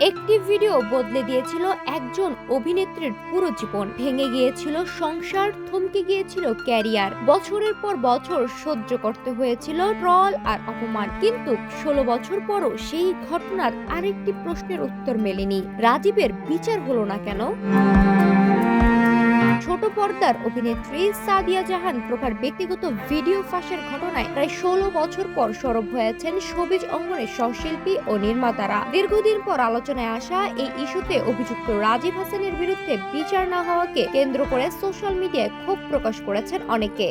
একটি ভিডিও বদলে দিয়েছিল একজন অভিনেত্রীর পুরো জীবন। ভেঙে গিয়েছিল সংসার, থমকে গিয়েছিল ক্যারিয়ার। বছরের পর বছর সহ্য করতে হয়েছিল ট্রল আর অপমান। কিন্তু 16 বছর পরও সেই ঘটনার আরেকটি প্রশ্নের উত্তর মেলেনি। রাজীবের বিচার হলো না কেন? ছোট পর্দার অভিনেত্রী সাদিয়া জাহান প্রভার ব্যক্তিগত ভিডিও ফাঁসের ঘটনায় প্রায় 16 বছর পর সরব হয়েছেন শোবিজ অঙ্গনের সহশিল্পী ও নির্মাতারা। দীর্ঘদিন পর আলোচনায় আসা এই ইস্যুতে অভিযুক্ত রাজীব হাসানের বিরুদ্ধে বিচার না হওয়াকে কেন্দ্র করে সোশ্যাল মিডিয়ায় ক্ষোভ প্রকাশ করেছেন অনেকে।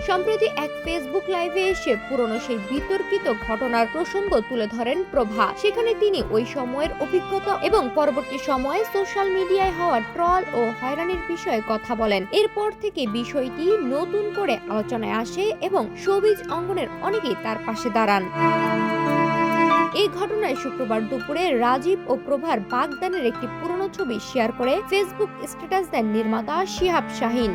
সম্প্রতি এক ফেসবুক লাইভে এসে পুরনো সেই বিতর্কিত ঘটনার প্রসঙ্গ তুলে ধরেন প্রভা। সেখানে তিনি ওই সময়ের অভিজ্ঞতা এবং পরবর্তী সময়ে সোশ্যাল মিডিয়ায় হওয়া ট্রল ও হয়রানির বিষয়ে কথা বলেন। এরপর থেকে বিষয়টি নতুন করে আলোচনায় আসে এবং শোবিজ অঙ্গনের অনেকেই তার পাশে দাঁড়ান। এই ঘটনায় শুক্রবার দুপুরে রাজীব ও প্রভার বাগদানের একটি পুরনো ছবি শেয়ার করে ফেসবুক স্ট্যাটাস দেন নির্মাতা শিহাব শাহীন।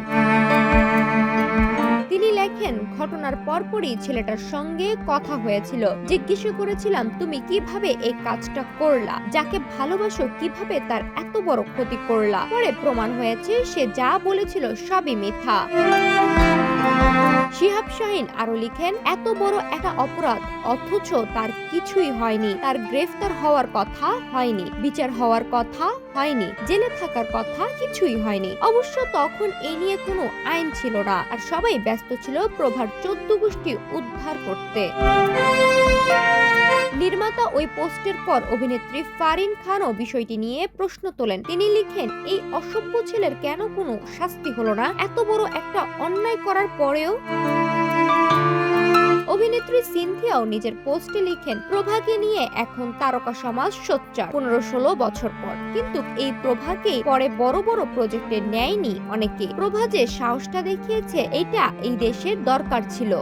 তিনি লেখেন, ঘটনার পরপরই ছেলেটার সঙ্গে কথা হয়েছিল। জিজ্ঞেস করেছিলাম, তুমি কিভাবে এই কাজটা করলা? যাকে ভালোবাসো কিভাবে তার এত বড় ক্ষতি করলা? পরে প্রমাণ হয়েছে সে যা বলেছিল সবই মিথ্যা। শিহাব শাহীন আরো লিখেন, এত বড় একটা অপরাধ অথচ তার কিছুই হয়নি। তার গ্রেফতার হওয়ার কথা হয়নি, বিচার হওয়ার কথা হয়নি, জেলে থাকার কথা কিছুই হয়নি। অবশ্য তখন এই নিয়ে কোনো আইন ছিল না, আর সবাই ব্যস্ত ছিল প্রভার 14 গোষ্ঠী উদ্ধার করতে। নির্মাতা ওই পোস্টের পর অভিনেত্রী ফারিন খানও বিষয়টি নিয়ে প্রশ্ন তোলেন। তিনি লিখেন, এই অসভ্য ছেলের কেন কোনো শাস্তি হলো না এত বড় একটা অন্যায় করার পরেও? অভিনেত্রী সিনথিয়াও নিজের পোস্টে লিখেন, প্রভাকে নিয়ে এখন তারকা সমাজ সোচ্চার 15-16 বছর পর। কিন্তু এই প্রভাকেই পরে বড় বড় প্রজেক্টে নেয়নি অনেকে। প্রভা যে সাহসটা দেখিয়েছে, এটা এই দেশের দরকার ছিল।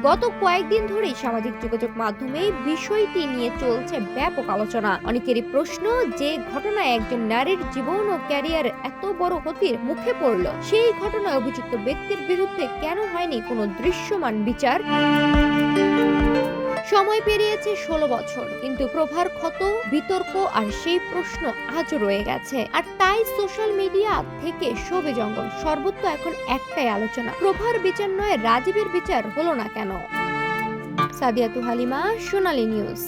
গত কয়েকদিন ধরেই সামাজিক যোগাযোগ মাধ্যমে বিষয়টি নিয়ে চলছে ব্যাপক আলোচনা। অনেকেরই প্রশ্ন, যে ঘটনায় একজন নারীর জীবন ও ক্যারিয়ার এত বড় ক্ষতির মুখে পড়ল, সেই ঘটনায় অভিযুক্ত ব্যক্তির বিরুদ্ধে কেন হয়নি কোনো দৃশ্যমান বিচার? সময় পেরিয়েছে 16 বছর, কিন্তু প্রভার ক্ষত, বিতর্ক আর সেই প্রশ্ন আজও রয়ে গেছে। আর তাই সোশ্যাল মিডিয়া থেকে শোবিজ অঙ্গন সর্বত্র এখন একটাই আলোচনা, প্রভার বিচার নয়, রাজীবের বিচার হলো না কেন? সাদিয়া হালিমা, সোনালী নিউজ।